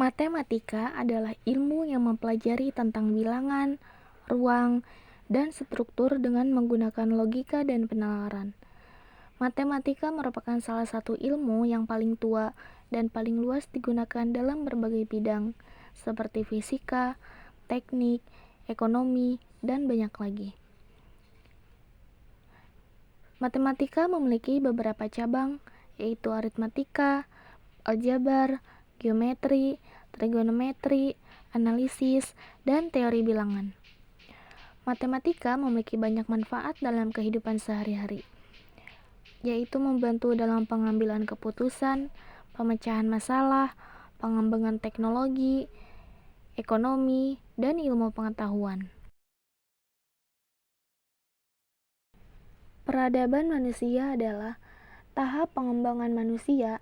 Matematika adalah ilmu yang mempelajari tentang bilangan, ruang, dan struktur dengan menggunakan logika dan penalaran. Matematika merupakan salah satu ilmu yang paling tua dan paling luas digunakan dalam berbagai bidang, seperti fisika, teknik, ekonomi, dan banyak lagi. Matematika memiliki beberapa cabang, yaitu aritmatika, aljabar, geometri, trigonometri, analisis, dan teori bilangan. Matematika memiliki banyak manfaat dalam kehidupan sehari-hari, yaitu membantu dalam pengambilan keputusan, pemecahan masalah, pengembangan teknologi, ekonomi, dan ilmu pengetahuan. Peradaban manusia adalah tahap pengembangan manusia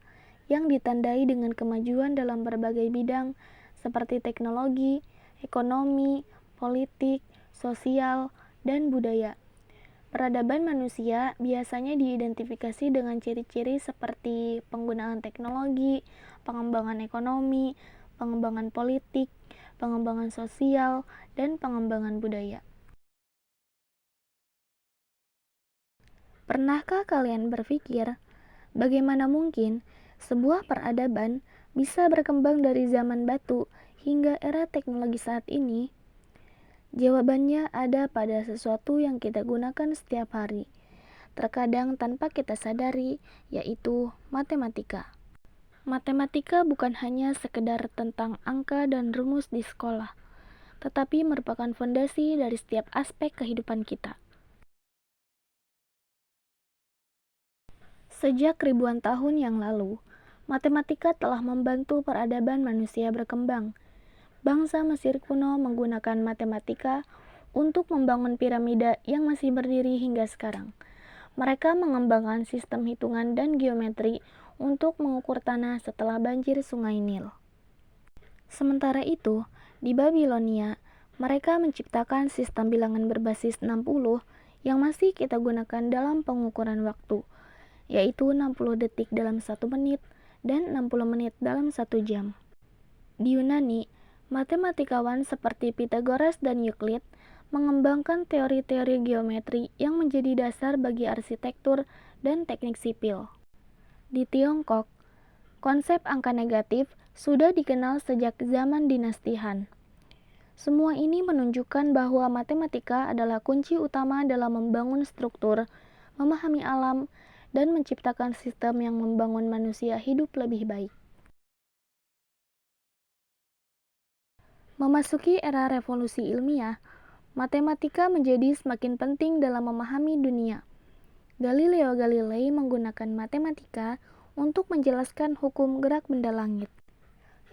yang ditandai dengan kemajuan dalam berbagai bidang seperti teknologi, ekonomi, politik, sosial, dan budaya. Peradaban manusia biasanya diidentifikasi dengan ciri-ciri seperti penggunaan teknologi, pengembangan ekonomi, pengembangan politik, pengembangan sosial, dan pengembangan budaya. Pernahkah kalian berpikir, bagaimana mungkin sebuah peradaban bisa berkembang dari zaman batu hingga era teknologi saat ini? Jawabannya ada pada sesuatu yang kita gunakan setiap hari, terkadang tanpa kita sadari, yaitu matematika. Matematika bukan hanya sekedar tentang angka dan rumus di sekolah, tetapi merupakan fondasi dari setiap aspek kehidupan kita. Sejak ribuan tahun yang lalu, matematika telah membantu peradaban manusia berkembang. Bangsa Mesir kuno menggunakan matematika untuk membangun piramida yang masih berdiri hingga sekarang. Mereka mengembangkan sistem hitungan dan geometri untuk mengukur tanah setelah banjir Sungai Nil. Sementara itu, di Babilonia, mereka menciptakan sistem bilangan berbasis 60 yang masih kita gunakan dalam pengukuran waktu, yaitu 60 detik dalam 1 menit dan 60 menit dalam 1 jam. Di Yunani, matematikawan seperti Pythagoras dan Euclid mengembangkan teori-teori geometri yang menjadi dasar bagi arsitektur dan teknik sipil. Di Tiongkok, konsep angka negatif sudah dikenal sejak zaman dinasti Han. Semua ini menunjukkan bahwa matematika adalah kunci utama dalam membangun struktur, memahami alam, dan menciptakan sistem yang membangun manusia hidup lebih baik. Memasuki era revolusi ilmiah, matematika menjadi semakin penting dalam memahami dunia. Galileo Galilei menggunakan matematika untuk menjelaskan hukum gerak benda langit.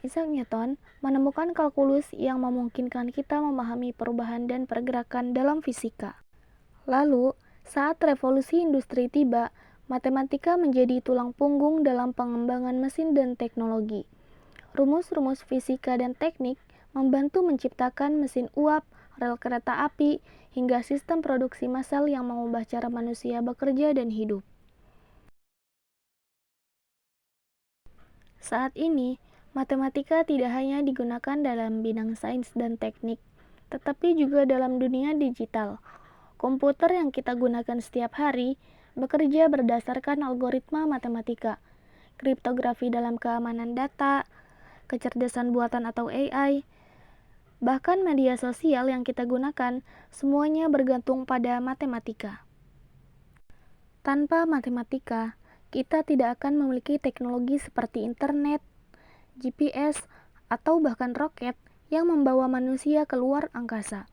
Isaac Newton menemukan kalkulus yang memungkinkan kita memahami perubahan dan pergerakan dalam fisika. Lalu, saat revolusi industri tiba, matematika menjadi tulang punggung dalam pengembangan mesin dan teknologi. Rumus-rumus fisika dan teknik membantu menciptakan mesin uap, rel kereta api, hingga sistem produksi massal yang mengubah cara manusia bekerja dan hidup. Saat ini, matematika tidak hanya digunakan dalam bidang sains dan teknik, tetapi juga dalam dunia digital. Komputer yang kita gunakan setiap hari bekerja berdasarkan algoritma matematika, kriptografi dalam keamanan data, kecerdasan buatan atau AI, bahkan media sosial yang kita gunakan, semuanya bergantung pada matematika. Tanpa matematika, kita tidak akan memiliki teknologi seperti internet, GPS, atau bahkan roket yang membawa manusia keluar angkasa.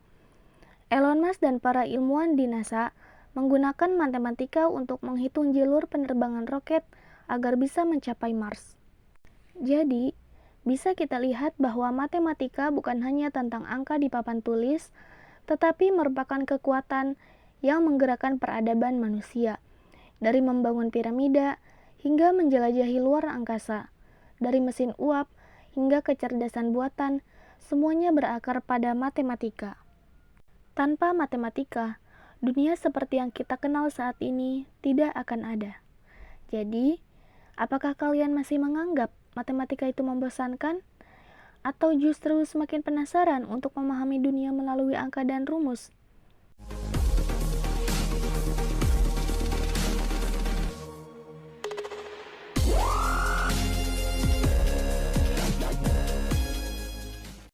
Elon Musk dan para ilmuwan di NASA menggunakan matematika untuk menghitung jalur penerbangan roket agar bisa mencapai Mars. Jadi, bisa kita lihat bahwa matematika bukan hanya tentang angka di papan tulis, tetapi merupakan kekuatan yang menggerakkan peradaban manusia, dari membangun piramida hingga menjelajahi luar angkasa, dari mesin uap hingga kecerdasan buatan, semuanya berakar pada matematika. Tanpa matematika, dunia seperti yang kita kenal saat ini tidak akan ada. Jadi, apakah kalian masih menganggap matematika itu membosankan? atau justru semakin penasaran untuk memahami dunia melalui angka dan rumus?